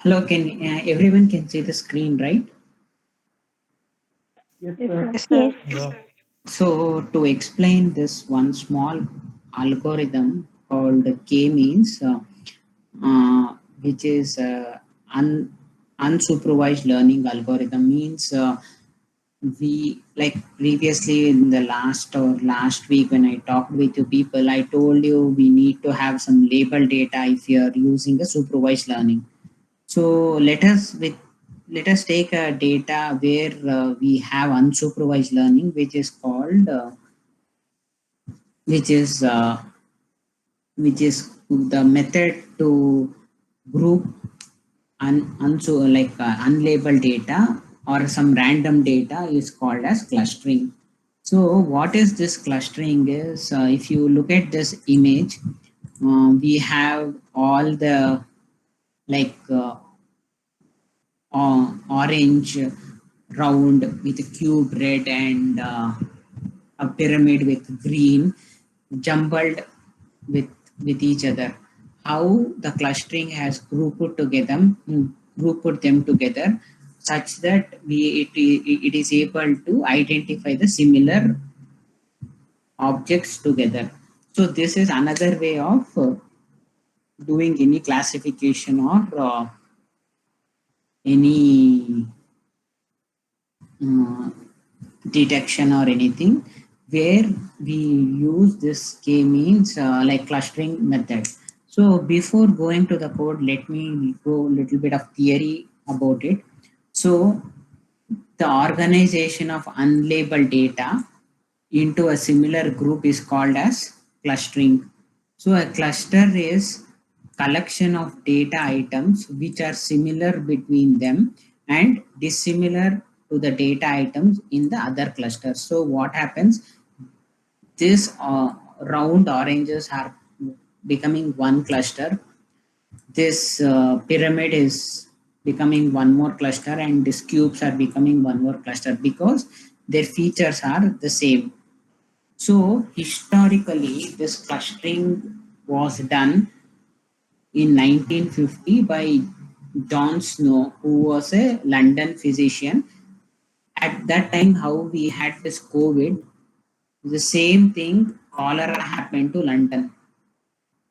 Hello, can everyone can see the screen, right? Yes, Yes, sir. sir. Yes, Yeah. So to explain this one small algorithm called K-means, which is unsupervised learning algorithm, means we like previously in the last week when I talked with you people, I told you we need to have some label data if you are using a supervised learning. So let us take a data where we have unsupervised learning, which is called which is which is the method to group unlabeled data or some random data is called as clustering. So what is this clustering is, if you look at this image, we have all the like orange round with a cube red and a pyramid with green jumbled with with each other. How the clustering has grouped them together such that it is able to identify the similar objects together. So this is another way of doing any classification or any uh, detection or anything, where we use this k-means like clustering method. So before going to the code, let me go a little bit of theory about it. So the organization of unlabeled data into a similar group is called as clustering. So a cluster is collection of data items which are similar between them and dissimilar to the data items in the other cluster. So what happens? This round oranges are becoming one cluster. This pyramid is becoming one more cluster, and these cubes are becoming one more cluster because their features are the same. So historically, this clustering was done in 1950 by John Snow, who was a London physician. At that time, how we had this COVID, the same thing, cholera happened to London,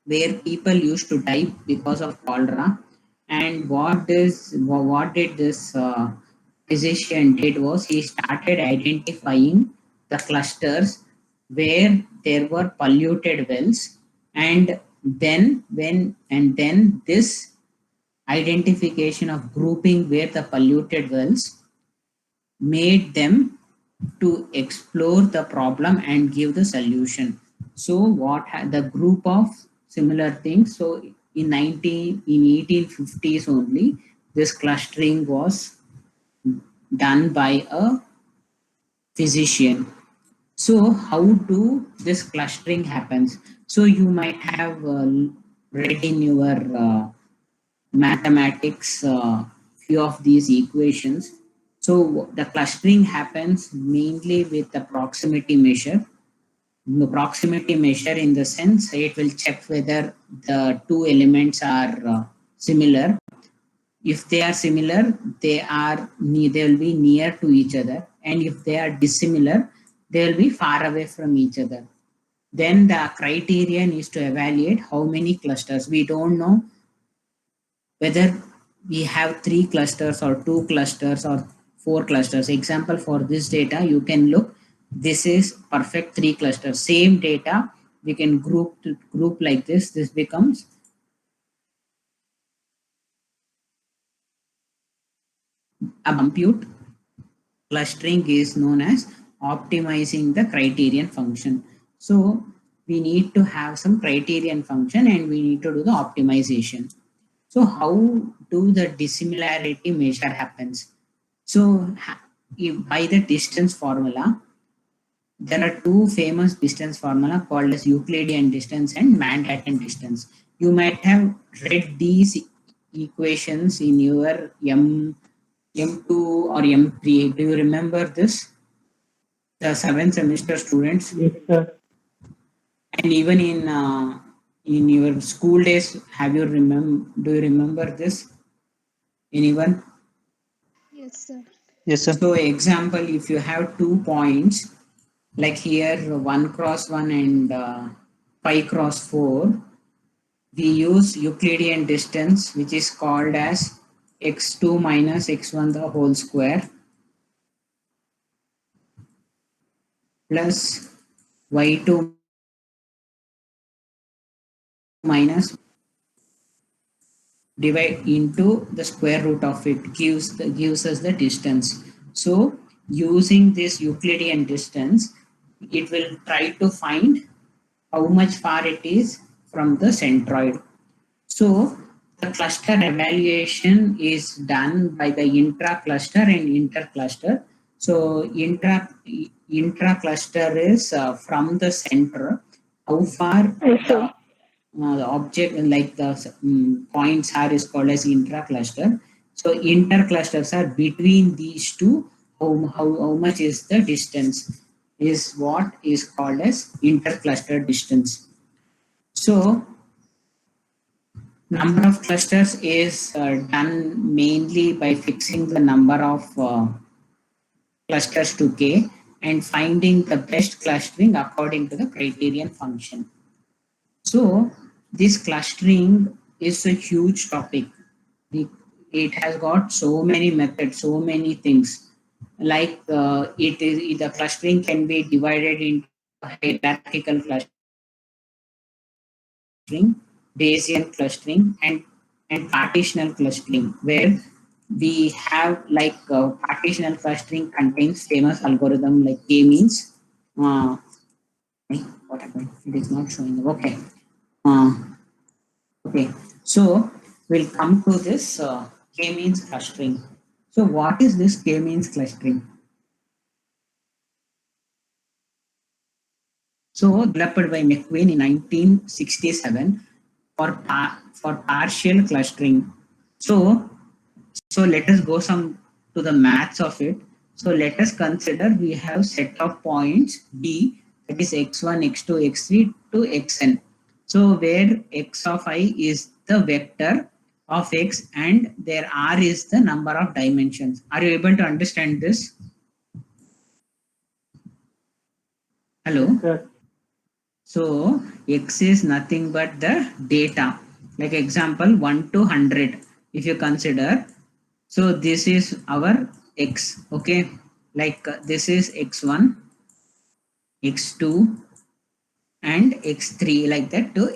where people used to die because of cholera. And what did this physician did was he started identifying the clusters where there were polluted wells, and then this identification of grouping where the polluted wells made them to explore the problem and give the solution. So the group of similar things. So in 1850s only, this clustering was done by a physician. So how do this clustering happens? So you might have read in your mathematics few of these equations. So the clustering happens mainly with the proximity measure. The proximity measure, in the sense, it will check whether the two elements are similar. If they are similar, they will be near to each other, and if they are dissimilar, they will be far away from each other. Then the criterion is to evaluate how many clusters. We don't know whether we have three clusters or two clusters or four clusters. Example, for this data, you can look, this is perfect three clusters. Same data, we can group like this. This becomes a compute. Clustering is known as optimizing the criterion function. So we need to have some criterion function and we need to do the optimization. So how do the dissimilarity measure happens? So by the distance formula, there are two famous distance formula called as Euclidean distance and Manhattan distance. You might have read these equations in your M2 or M3. Do you remember this? The seventh semester students, Yes, sir. and even in your school days, have you remember? Do you remember this? Anyone? Yes, sir. Yes, sir. So example, if you have 2 points, like here 1 cross 1 and 5 cross 4, we use Euclidean distance, which is called as x2 minus x1 the whole square plus y2 minus divide into the square root of it gives us the distance. So using this Euclidean distance, it will try to find how much far it is from the centroid. So the cluster evaluation is done by the intra-cluster and inter-cluster. So intra-cluster is from the center, how far the object like the points are is called as intra-cluster. So inter-clusters are between these two. How much is the distance is what is called as inter-cluster distance. So number of clusters is done mainly by fixing the number of clusters to k and finding the best clustering according to the criterion function. So this clustering is a huge topic. It has got so many methods, so many things. Like it is the clustering can be divided into hierarchical clustering, Bayesian clustering, and partitional clustering, where we have like partitional clustering contains famous algorithm like k-means. Uh, what happened? It is not showing. Okay. Uh, Okay, so we'll come to this k-means clustering. So what is this k-means clustering? So developed by McQueen in 1967 for partial clustering. So let us go some to the maths of it. So let us consider we have set of points D, that is x1, x2, x3 to xn. So where x of I is the vector of x and there r is the number of dimensions. Are you able to understand this? Yes, Hello. sir. So x is nothing but the data. Like example 1 to 100. If you consider, so this is our x. Okay, like this is x1, x2, and x3, like that to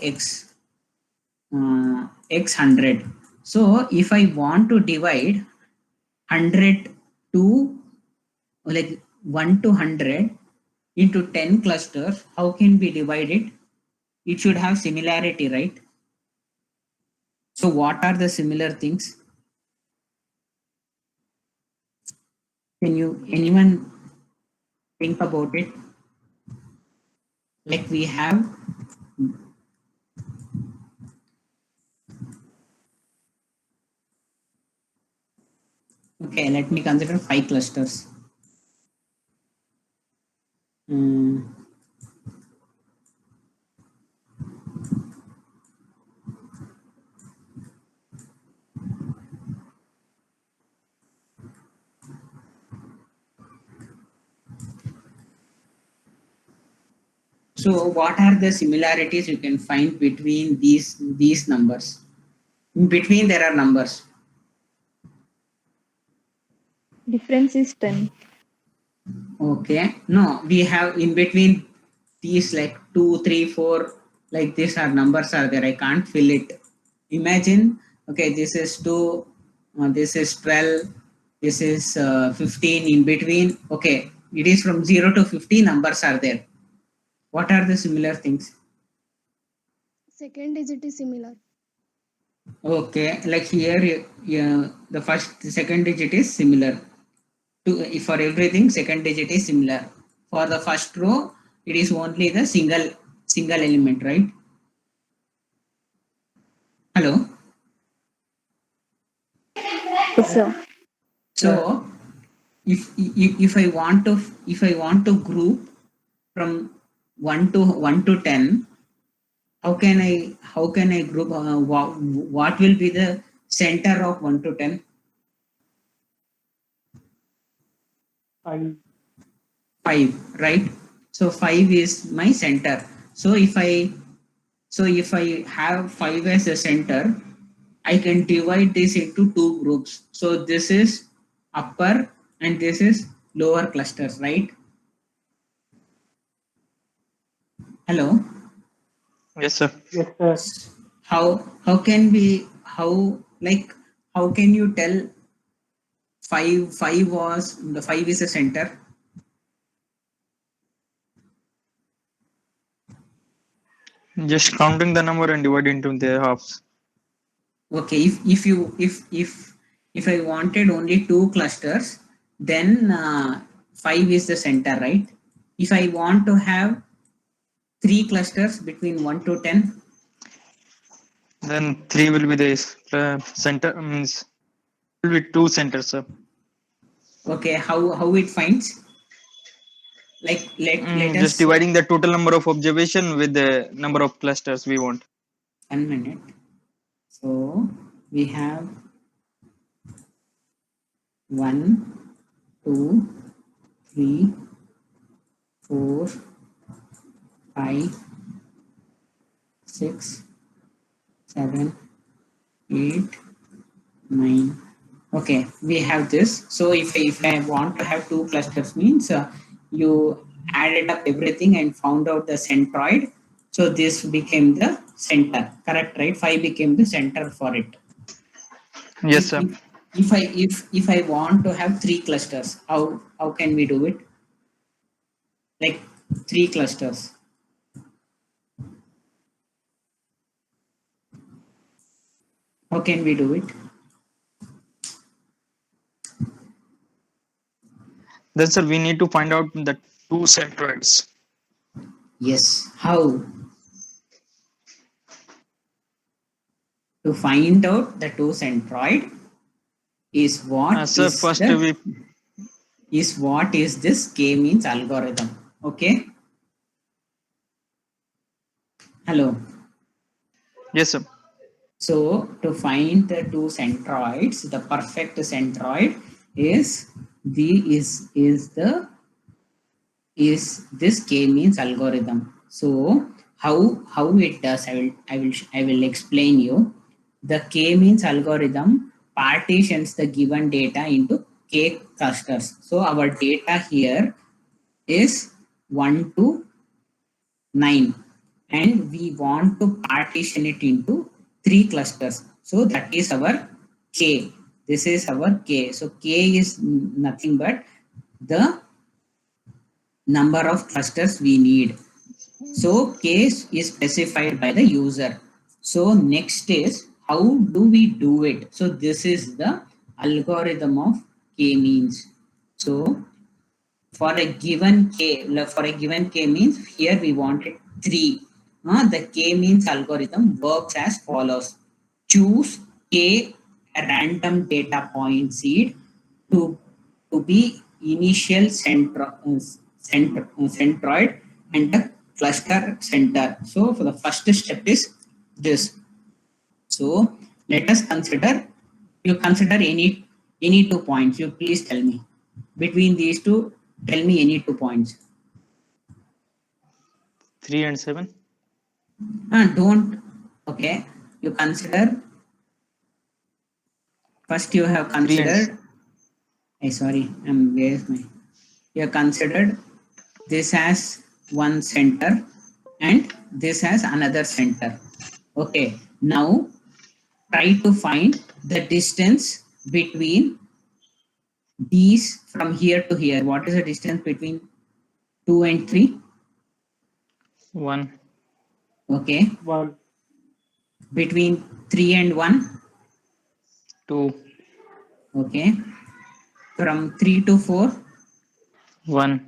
x100. So if I want to divide 100 to like 1 to 100 into 10 clusters, how can we divide it? It should have similarity, right? So what are the similar things? Can you anyone think about it? Like we have, okay, let me consider 5 clusters. Mm, so what are the similarities you can find between these numbers? In between there are numbers. Difference is 10. Okay. No, we have in between these like two, three, four, like these are numbers are there. I can't fill it. Imagine, okay, this is two, this is 12, this is 15 in between. Okay, it is from 0 to 50 numbers are there. What are the similar things? Second digit is similar. Okay, like here, yeah, the second digit is similar. To for everything, second digit is similar. For the first row, it is only the single element, right? Hello. Yes, sir. Yeah. So if I want to group from 1 to 10, how can I group? What will be the center of 1 to 10? 5. 5, right? So 5 is my center. So if I have 5 as a center, I can divide this into two groups. So this is upper and this is lower clusters, right? Hello. Yes, sir. Yes, sir. How can we how can you tell 5 is a center? Just counting the number and dividing into their halves. Okay, if I wanted only two clusters, then 5 is the center, right? If I want to have three clusters between 1 to 10, Then 3 will be the center. Means will be 2 centers, sir. okay, how it finds? Like let Just us dividing the total number of observation with the number of clusters we want. 1 minute. So we have 1, 2, 3, 4, 5, 6, 7, 8, 9. Okay, we have this. So if I want to have two clusters means you added up everything and found out the centroid. So this became the center, correct, right? 5 became the center for it. Yes, If sir. if if I want to have three clusters, how can we do it? Like three clusters. How can we do it? Then, sir, we need to find out the 2 centroids. Yes. How? To find out the two centroid is Sir, first we what is this k-means algorithm. Okay. Hello. yes, sir. So to find the two centroids, the perfect centroid is is this k-means algorithm. So how it does, I will explain you. The k-means algorithm partitions the given data into k clusters. So our data here is 1 to 9 and we want to partition it into three clusters. So that is our k. This is our k. So k is nothing but the number of clusters we need. So case is specified by the user. So next is how do we do it? So this is the algorithm of k-means. So for a given k means here we wanted 3. The k-means algorithm works as follows. Choose k random data point seed to be initial centroid and the cluster center. So for the first step is this. So let us consider, you consider any 2 points. You please tell me. Between these two, tell me any 2 points. 3 and 7. Don't, okay. You consider, first you have 3 and considered, sorry, where is my, you have considered this as one center and this has another center. Okay, now try to find the distance between these from here to here. What is the distance between 2 and 3? 1. Okay, 1. between 3 and 1? 2. Okay, from 3 to 4? 1.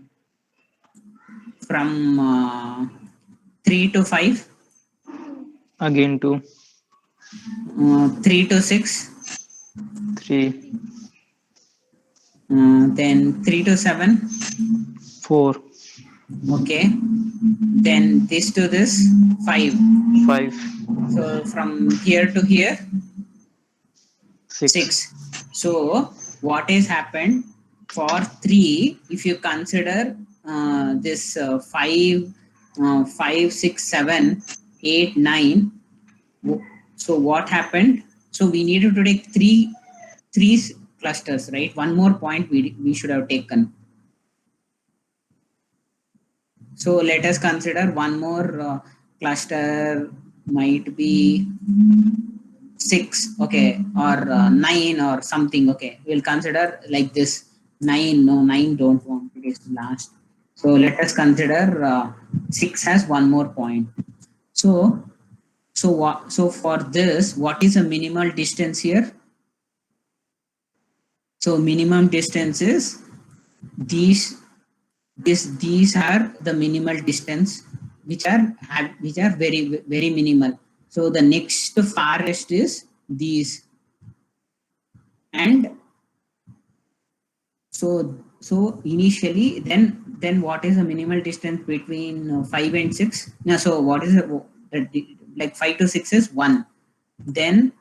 From 3 to 5? Again 2. 3 to 6? 3. Then 3 to 7? 4. Okay, then this to this? 5. 5. So from here to here? 6. 6. So what has happened? for 3, if you consider this 5, 6, 7, 8, 9. So what happened? So we needed to take three clusters, right? One more point we should have taken. So let us consider one more cluster might be 6, okay, or 9 or something. Okay, we'll consider like this 9. No, 9 don't want, it is last. So let us consider 6 has one more point. So so for this, what is a minimal distance here? So minimum distance is these these are the minimal distance which are very minimal. So the next farthest is these, and so initially then what is the minimal distance between 5 and 6? Now so what is like 5 to 6 is 1. Then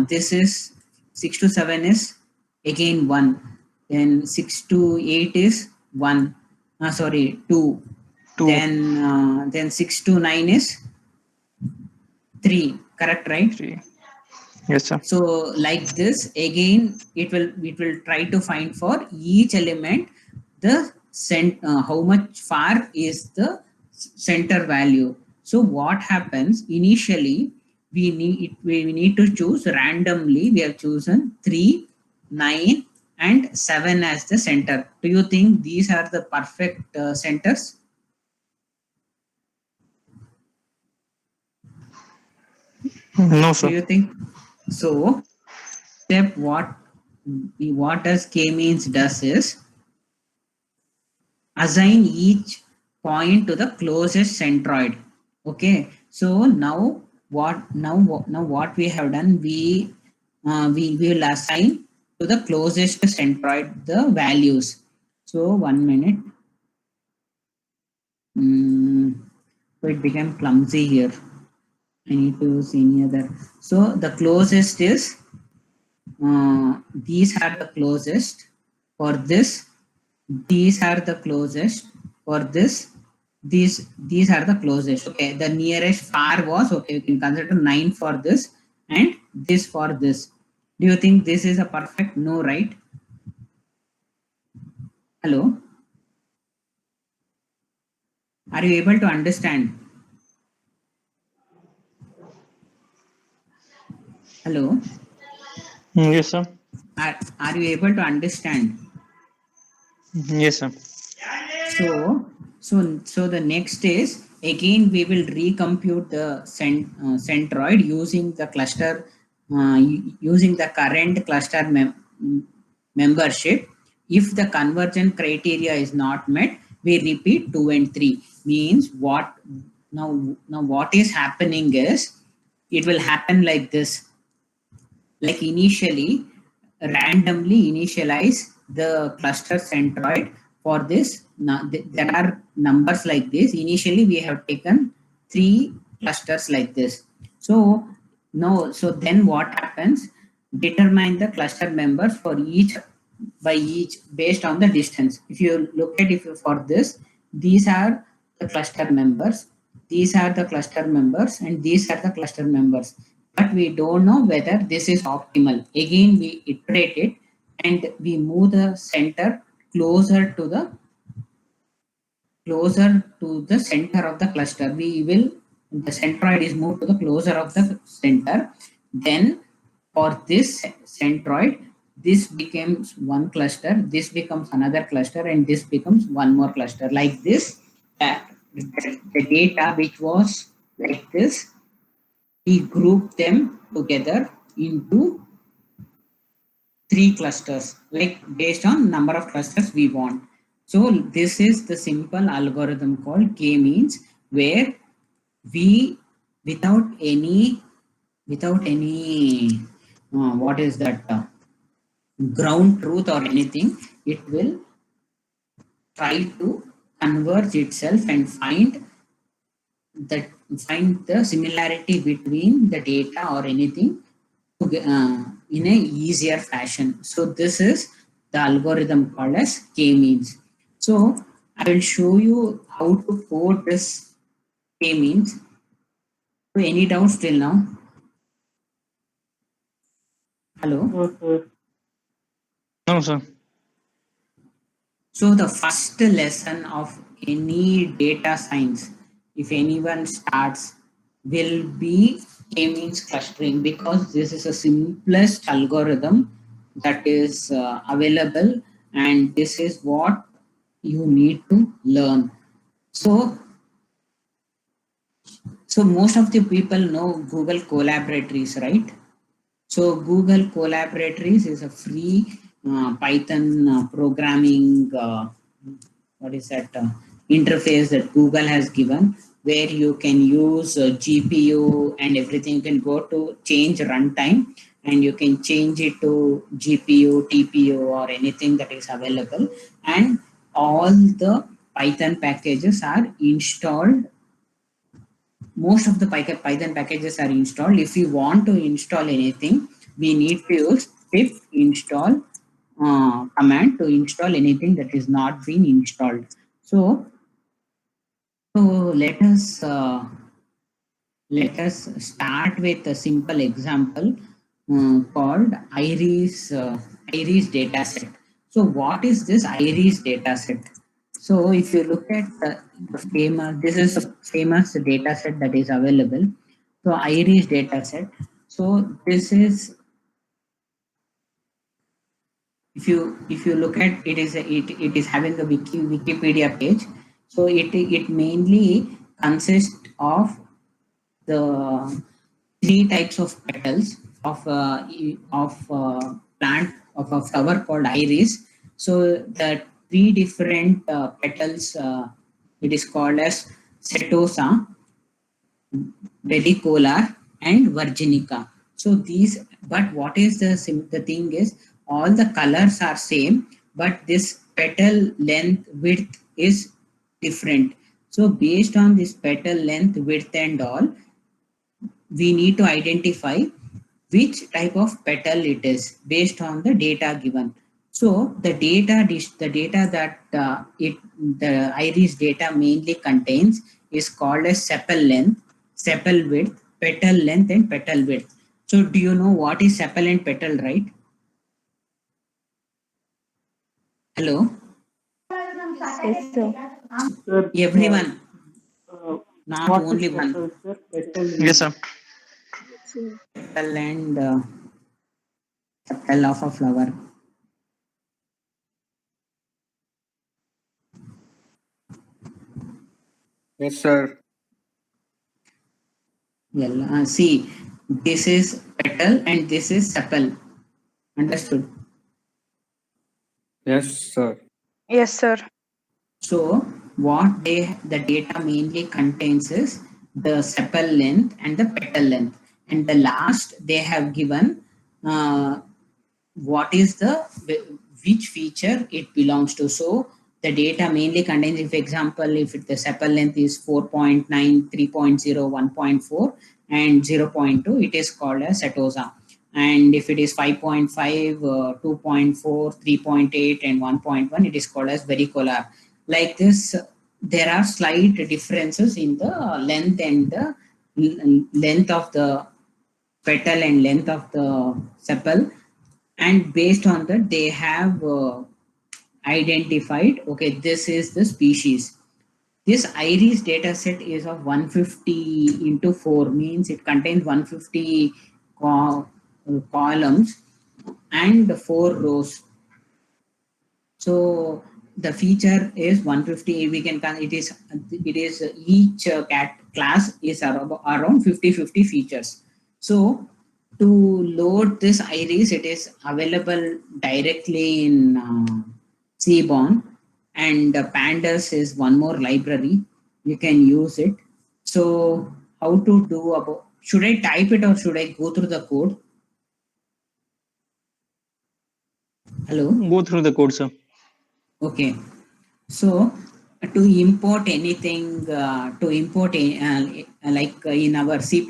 this is 6 to 7 is again 1. Then 6 to 8 is 1. Sorry, 2. 2. Then 6 to 9 is 3. Correct, right? 3. Yes, sir. So like this again, it will try to find for each element the how much far is the center value. So what happens initially, we need to choose randomly. We have chosen 3, 9 and 7 as the center. Do you think these are the perfect centers? No, Do sir. you think so? Step what does k-means does is assign each point to the closest centroid. Okay, so now what we have done, we will assign to the closest centroid the values. So 1 minute. So it became clumsy here. I need to see any other. So the closest is these are the closest for this. These are the closest for this. These are the closest. Okay, the nearest far was, okay, you can consider 9 for this and this for this. Do you think this is a perfect? No, right? Hello, are you able to understand? Hello, Yes, sir. are you able to understand? Yes, sir. So the next is again we will recompute the centroid using the cluster using the current cluster membership. If the convergent criteria is not met, we repeat 2 and 3. Means what? Now what is happening is it will happen like this. Like initially, randomly initialize the cluster centroid for this. Now, there are numbers like this. Initially, we have taken 3 clusters like this. So no, so then what happens? Determine the cluster members for each by each based on the distance. If you look at for this, these are the cluster members, these are the cluster members, and these are the cluster members. But we don't know whether this is optimal. Again, we iterate it and we move the center closer to the center of the cluster. The centroid is moved to the closer of the center. Then for this centroid, this becomes one cluster, this becomes another cluster, and this becomes one more cluster. Like this, the data which was like this, we group them together into 3 clusters, like based on number of clusters we want. So this is the simple algorithm called k-means, where we without any what is that ground truth or anything, it will try to converge itself and find the similarity between the data or anything in a easier fashion. So this is the algorithm called as k-means. So I will show you how to code this k-means. So any doubts till now? Hello? No, sir. No, sir. So the first lesson of any data science, if anyone starts, will be k-means clustering, because this is the simplest algorithm that is available, and this is what you need to learn. So, so most of the people know Google Collaboratories, right? So Google Collaboratories is a free Python programming, what is that, interface that Google has given, where you can use GPU and everything. You can go to change runtime and you can change it to GPU, TPU, or anything that is available. And all the Python packages are installed. Most of the Python packages are installed. If you want to install anything, we need to use pip install command to install anything that is not being installed. So, so let us start with a simple example called Iris dataset. So what is this Iris dataset? So if you look at the famous, this is a famous dataset that is available. So Iris dataset. So this is, if you look at it, it is having a Wikipedia page. So it mainly consists of the three types of petals of plant of a flower called iris. So the three different petals, it is called as setosa, Bedicola, and Virginica. So these, but what is the thing is, all the colors are same, but this petal length width is different. So based on this petal length, width, and all, we need to identify which type of petal it is based on the data given. So the data that the iris data mainly contains is called as sepal length, sepal width, petal length, and petal width. So do you know what is sepal and petal, right? Hello, Yes, sir. Sir, everyone, not what is only one. petal, sir? Petal Yes, sir. Sir. Petal and sepal of a flower. Yes, sir. Well, see, this is petal and this is sepal. Understood? Yes, sir. Yes, sir. So what the data mainly contains is the sepal length and the petal length. And the last they have given what is the which feature it belongs to. So the data mainly contains, if example, if the sepal length is 4.9, 3.0, 1.4, and 0.2, it is called as setosa. And if it is 5.5, 2.4, 3.8, and 1.1, it is called as varicolar. Like this, there are slight differences in the length and the length of the petal and length of the sepal, and based on that they have identified, okay, this is the species. This iris data set is of 150 into 4, means it contains 150 columns and 4 rows. So the feature is 150. We can, it is each cat class is around 50 features. So to load this iris, it is available directly in Seaborn, and Pandas is one more library. You can use it. So how to do about? Should I type it or should I go through the code? Hello. Go through the code, sir. Okay. So to import anything, like in our C++,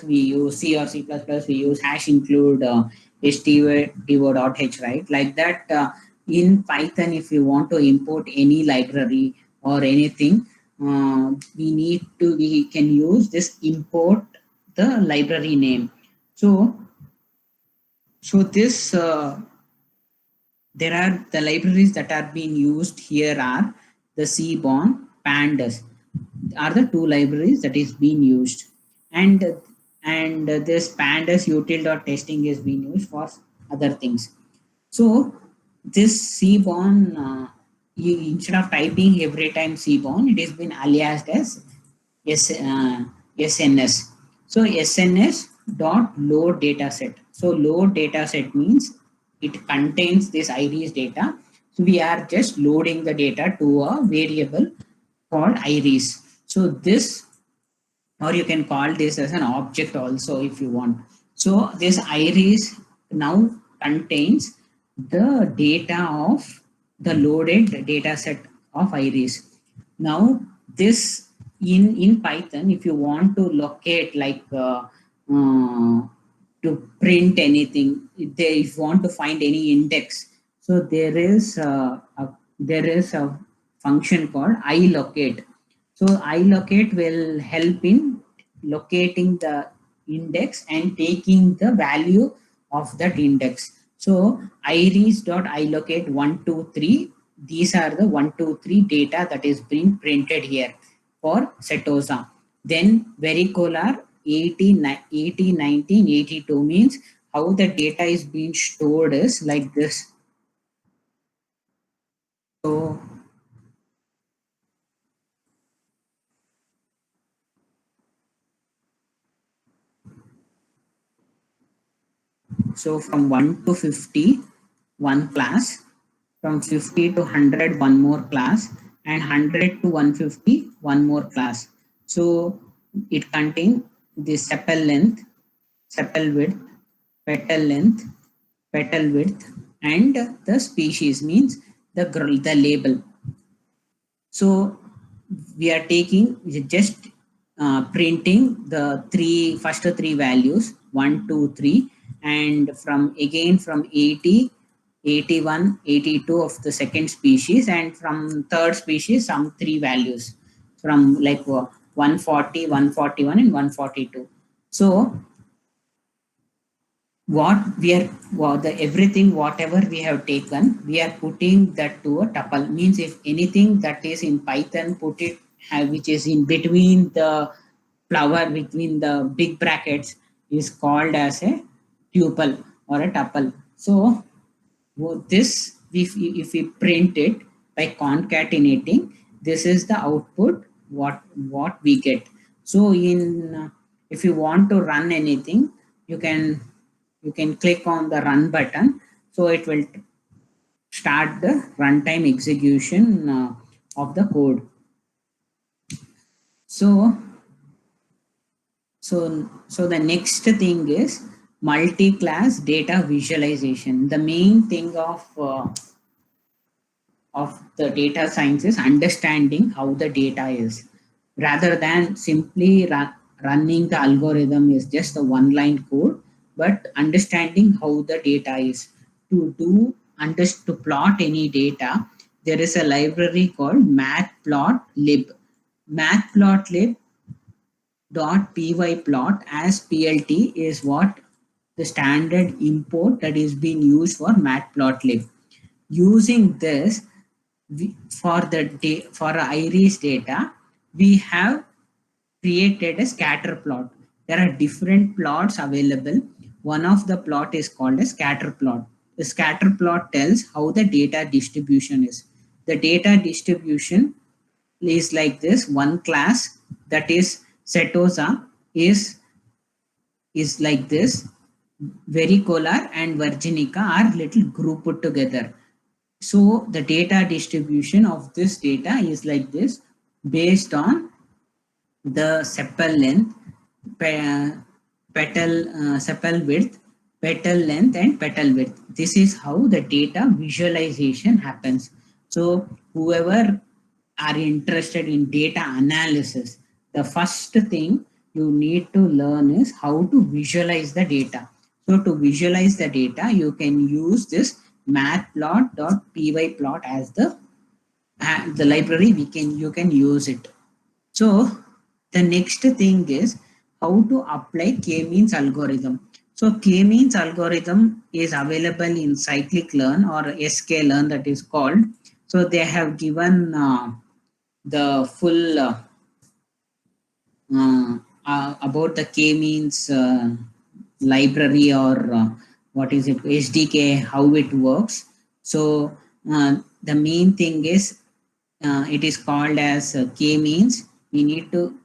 we use C or C++, we use hash include htwo.h, right? Like that, in Python, if you want to import any library or anything, we can use this import the library name. So this there are the libraries that are being used here are the Seaborn, Pandas are the two libraries that is being used, and this Pandas util.testing is being used for other things. So this Seaborn, instead of typing every time Seaborn, it has been aliased as SNS. So SNS dot load data set. So load data set means it contains this iris data. So we are just loading the data to a variable called iris. So this, or you can call this as an object also if you want. So this iris now contains the data of the loaded data set of iris. Now this in Python, if you want to locate like to print anything, if you want to find any index, so there is a function called ilocate. So ilocate will help in locating the index and taking the value of that index. So iris.ilocate 123, these are the 123 data that is being printed here for Setosa. Then varicolar 80, 80, 19, 82 means how the data is being stored is like this. So from 1 to 50, one class, from 50 to 100, one more class, and 100 to 150, one more class. So it contains the sepal length, sepal width, petal length, petal width, and the species means the label. So we are taking just printing the first three values 1, 2, 3, and from 80, 81, 82 of the second species, and from third species some three values from like 140, 141, and 142. So everything whatever we have taken, we are putting that to a tuple, means if anything that is in Python, put it which is in between the flower, between the big brackets, is called as a tuple or a tuple. So this, if we print it by concatenating, this is the output what we get. So in if you want to run anything, you can click on the run button, so it will start the runtime execution of the code. So the next thing is multi-class data visualization. The main thing of the data science is understanding how the data is, rather than simply running the algorithm is just a one line code, but understanding how the data is. To plot any data, there is a library called matplotlib. Matplotlib .pyplot as plt is what the standard import that is being used for matplotlib. Using this, for iris data, we have created a scatter plot. There are different plots available. One of the plot is called a scatter plot. The scatter plot tells how the data distribution is. The data distribution is like this. One class, that is Setosa, is like this. Varicolar and Virginica are little grouped put together. So the data distribution of this data is like this, based on the sepal length, sepal width, petal length, and petal width. This is how the data visualization happens. So whoever are interested in data analysis, the first thing you need to learn is how to visualize the data. So to visualize the data, you can use this matplot.pyplot as the library. You can use it. So the next thing is how to apply k-means algorithm. So k-means algorithm is available in scikit-learn or sklearn, that is called. So they have given the full about the k-means library, or what is it, SDK, how it works. So the main thing is it is called as k-means. We need to,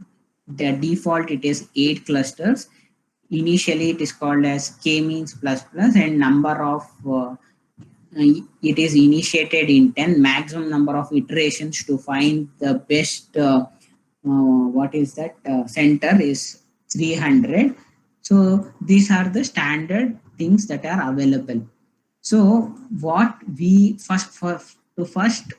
the default it is 8 clusters. Initially it is called as k-means plus plus, and number of it is initiated in 10. Maximum number of iterations to find the best what is that center is 300. So these are the standard things that are available. So what we first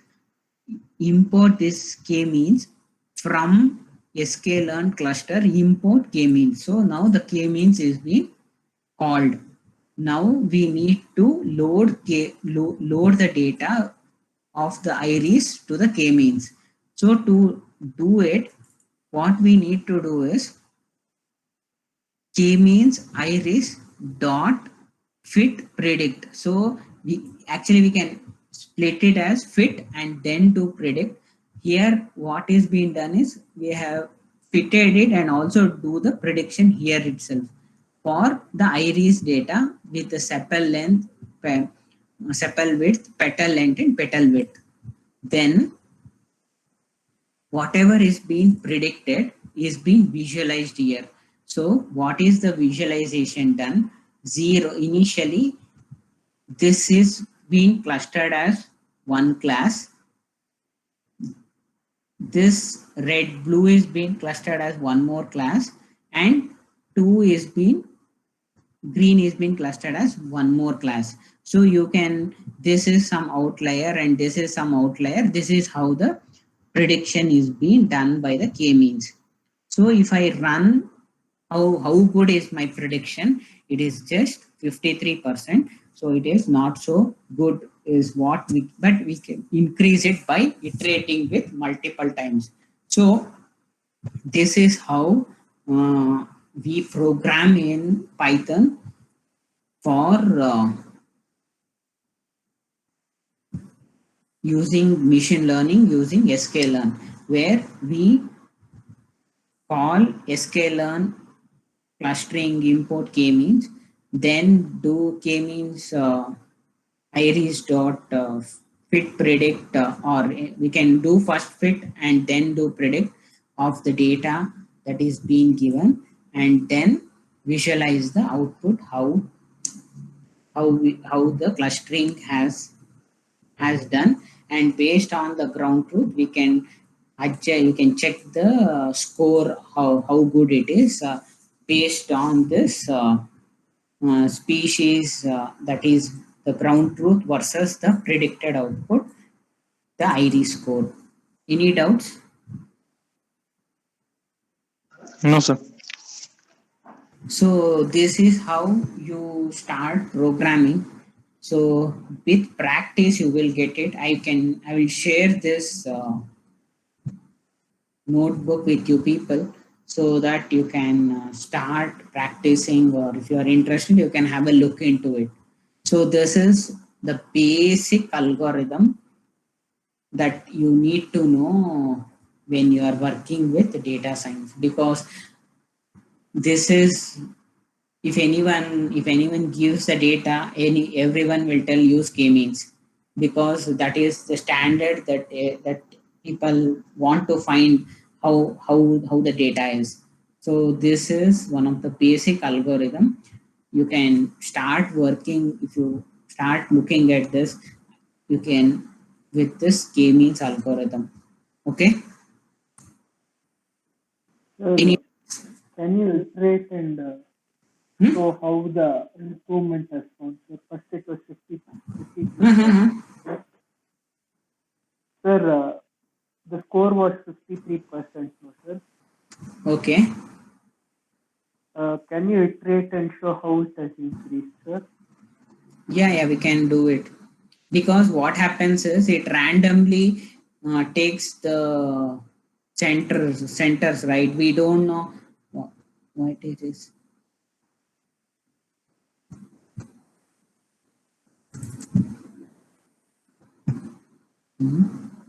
import this k-means from sklearn cluster, import k-means. So now the k-means is being called. Now we need to load the data of the iris to the k-means. So to do it, what we need to do is k-means iris dot fit predict. So we can split it as fit and then do predict. Here what is being done is we have fitted it and also do the prediction here itself for the iris data with the sepal length, sepal width, petal length, and petal width. Then whatever is being predicted is being visualized here. So what is the visualization done? 0 initially. This is being clustered as one class. This red blue is being clustered as one more class, and 2 is being green is being clustered as one more class. So you can, this is some outlier and this is some outlier. This is how the prediction is being done by the k-means. So if I run, how good is my prediction? It is just 53%. So it is not so good is what we, but we can increase it by iterating with multiple times. So this is how we program in Python for using machine learning using sklearn, where we call sklearn clustering import k-means, then do k-means iris dot fit predict, or we can do first fit and then do predict of the data that is being given, and then visualize the output, how the clustering has done, and based on the ground truth we can adjust, you can check the score, how good it is based on this species, that is the ground truth versus the predicted output, the iris score. Any doubts? No, sir. So this is how you start programming. So with practice you will get it. I will share this notebook with you people, so that you can start practicing, or if you are interested you can have a look into it. So this is the basic algorithm that you need to know when you are working with data science, because this is, if anyone gives the data, everyone will tell use k-means, because that is the standard that people want to find how the data is. So this is one of the basic algorithm. You can start working, if you start looking at this, you can with this k-means algorithm. Okay. Sir, Any can you iterate and hmm? show how the improvement has gone? So first it was 50. Sir, the score was 53%, no, sir. Okay. Can you iterate and show how it has increased, sir? Yeah, we can do it. because what happens is it randomly takes the centers, right? We don't know what it is.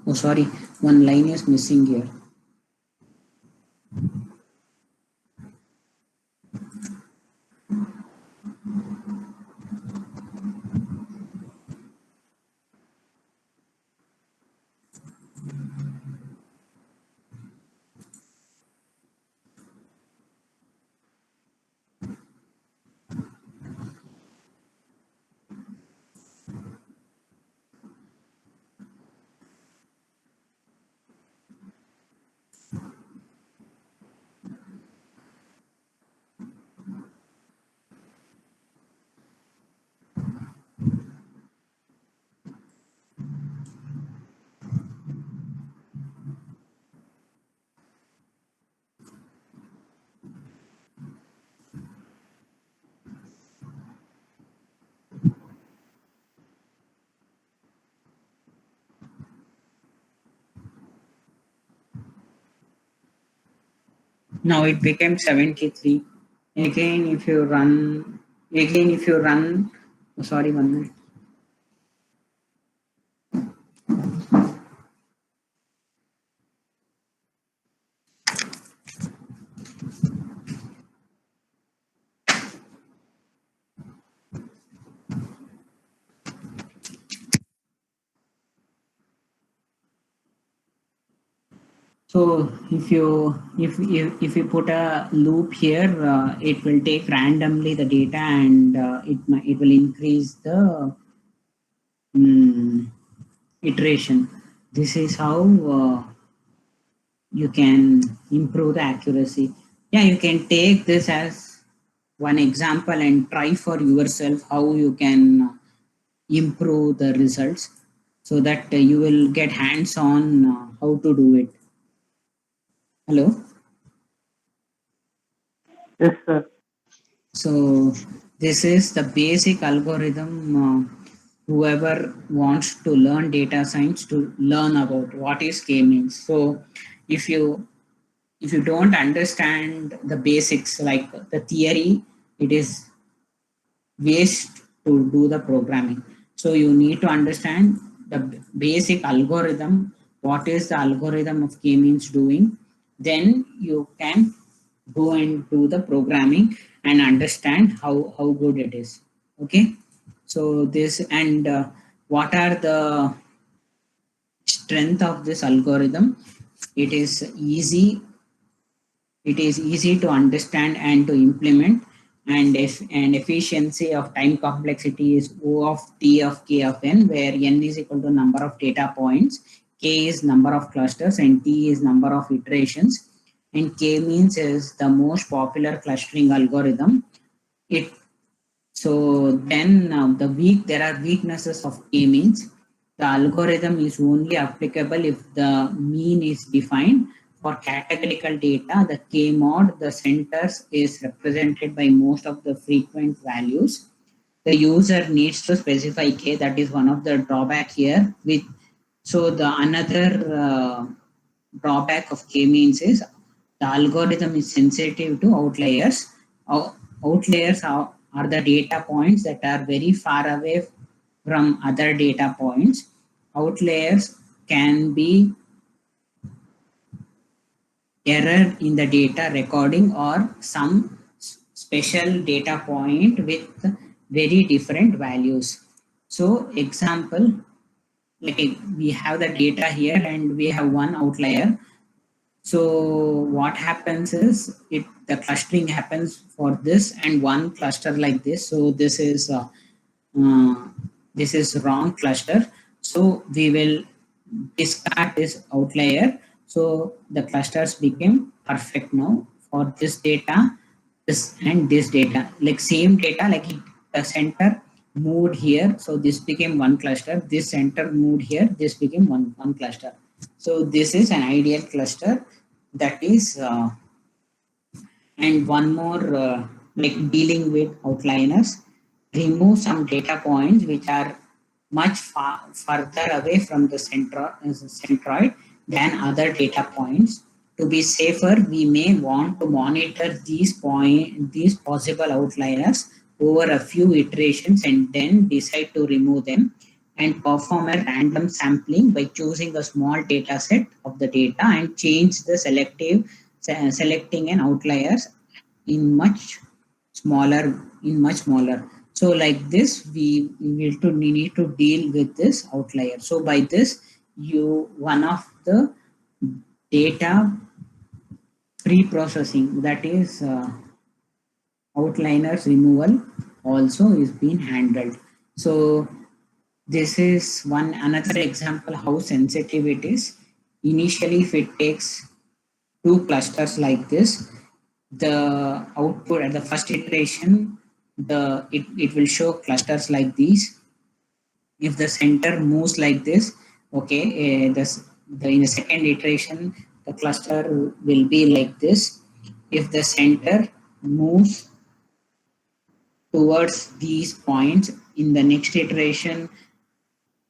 Oh, sorry, one line is missing here. Now it became 73. Again, if you run, oh, sorry, 1 minute. So if you put a loop here, it will take randomly the data, and it will increase the mm, iteration. This is how you can improve the accuracy. Yeah, you can take this as one example and try for yourself how you can improve the results, so that you will get hands on how to do it. Hello. Yes, sir. So this is the basic algorithm. Whoever wants to learn data science to learn about what is k-means. So if you don't understand the basics like the theory, it is waste to do the programming. So you need to understand the basic algorithm. What is the algorithm of k-means doing? Then you can go and do the programming and understand how good it is. Okay. So this and what are the strength of this algorithm? It is easy. It is easy to understand and to implement, and if and efficiency of time complexity is O of T of K of n, where n is equal to number of data points, K is number of clusters, and T is number of iterations. And K means is the most popular clustering algorithm. It so then there are weaknesses of K means. The algorithm is only applicable if the mean is defined. For categorical data, the K mod, the centers is represented by most of the frequent values. The user needs to specify K. That is one of the drawback here. So the another drawback of k-means is the algorithm is sensitive to outliers. Outliers are the data points that are very far away from other data points. Outliers can be error in the data recording or some special data point with very different values. So example, like we have the data here and we have one outlier. So what happens is the clustering happens for this and one cluster like this. So uh, this is wrong cluster. So we will discard this outlier. So the clusters became perfect now for this data, this and this data, like same data, like the center moved here. So this became one cluster. This center moved here. This became one cluster. So this is an ideal cluster. That is and one more like dealing with outliners, remove some data points which are much further away from the centroid than other data points. To be safer, we may want to monitor these possible outliers over a few iterations and then decide to remove them and perform a random sampling by choosing a small data set of the data and change the selecting an outliers in much smaller. So like this we need to deal with this outlier. So by this, you one of the data pre-processing, that is outliners removal, also is being handled. So this is one another example how sensitive it is. Initially, if it takes two clusters like this, the output at the first iteration, it will show clusters like these. If the center moves like this, okay, in the second iteration, the cluster will be like this. If the center moves towards these points in the next iteration,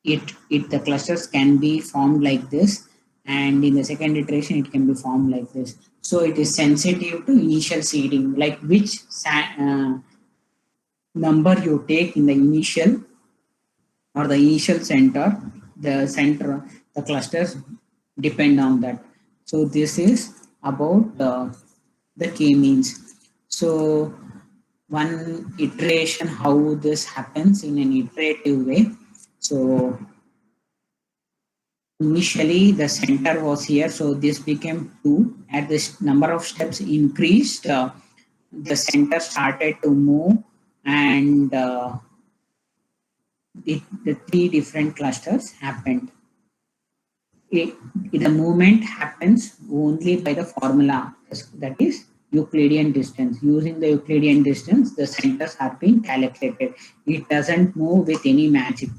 it the clusters can be formed like this, and in the second iteration it can be formed like this. So it is sensitive to initial seeding, like which number you take in the initial or the initial center, the clusters depend on that. So this is about the k-means. So one iteration, how this happens in an iterative way. So initially the center was here, so this became 2. As this number of steps increased, the center started to move, and the 3 different clusters happened. It, the movement happens only by the formula, that is Euclidean distance. Using the Euclidean distance, the centers are being calculated. It doesn't move with any magic.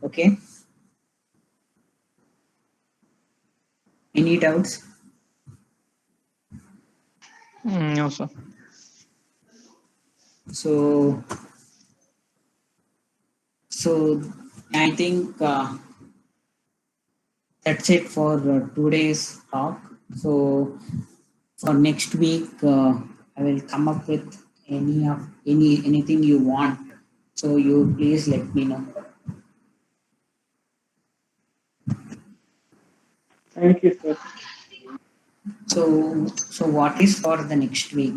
Okay. Any doubts? No, sir. So, so I think that's it for today's talk. So for next week, I will come up with anything you want. So you please let me know. Thank you, sir. So what is for the next week?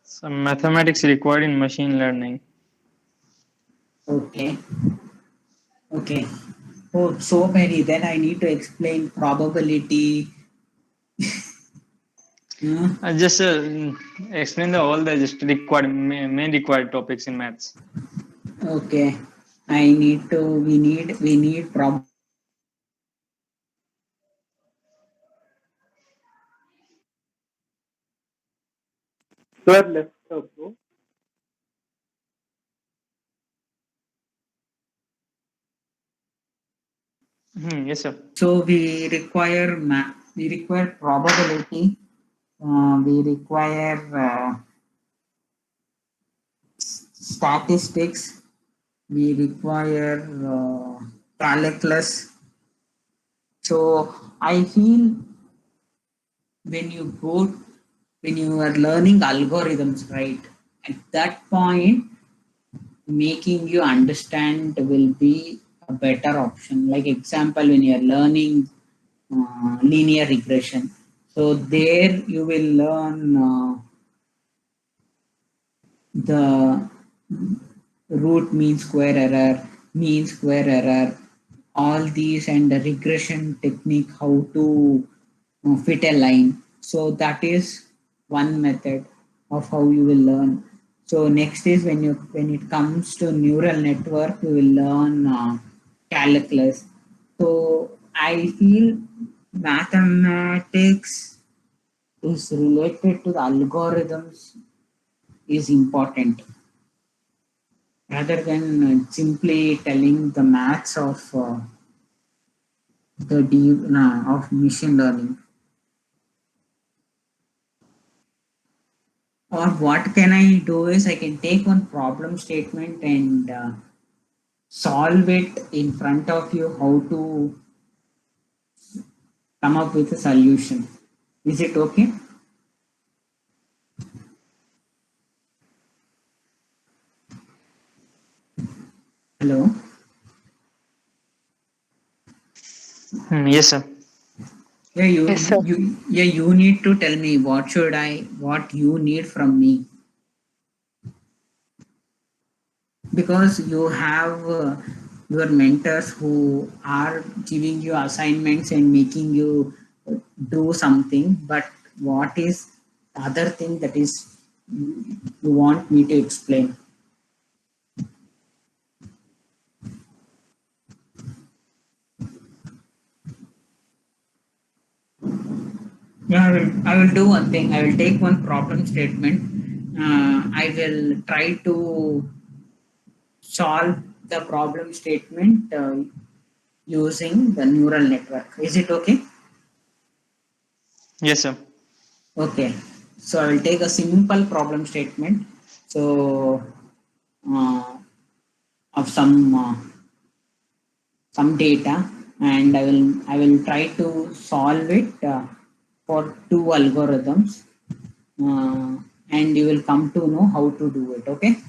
Some mathematics required in machine learning. Okay. Okay. Oh, so many. Then I need to explain probability. I just explain all the just required main required topics in maths. Okay. I need to. We need prob. Sir left the bro. Yes, sir. So we require probability. We require statistics. We require calculus. So I feel when you go when you are learning algorithms, right? At that point, making you understand will be a better option. Like example, when you are learning linear regression, so there you will learn the root mean square error, all these, and the regression technique, how to fit a line. So that is one method of how you will learn. So next is when it comes to neural network, you will learn calculus. So I feel mathematics is related to the algorithms is important rather than simply telling the maths of of machine learning. Or what can I do is I can take one problem statement and solve it in front of you how to come up with a solution. Is it okay? Hello? Yes, sir. Yeah, Yes, sir. you need to tell me what you need from me, because you have your mentors who are giving you assignments and making you do something, but what is the other thing that is you want me to explain? Yeah, I will do one thing. I will take one problem statement. I will try to solve the problem statement using the neural network. Is it okay? Yes, sir. Okay. So I will take a simple problem statement. So uh, of some data, and I will try to solve it for two algorithms, and you will come to know how to do it. Okay.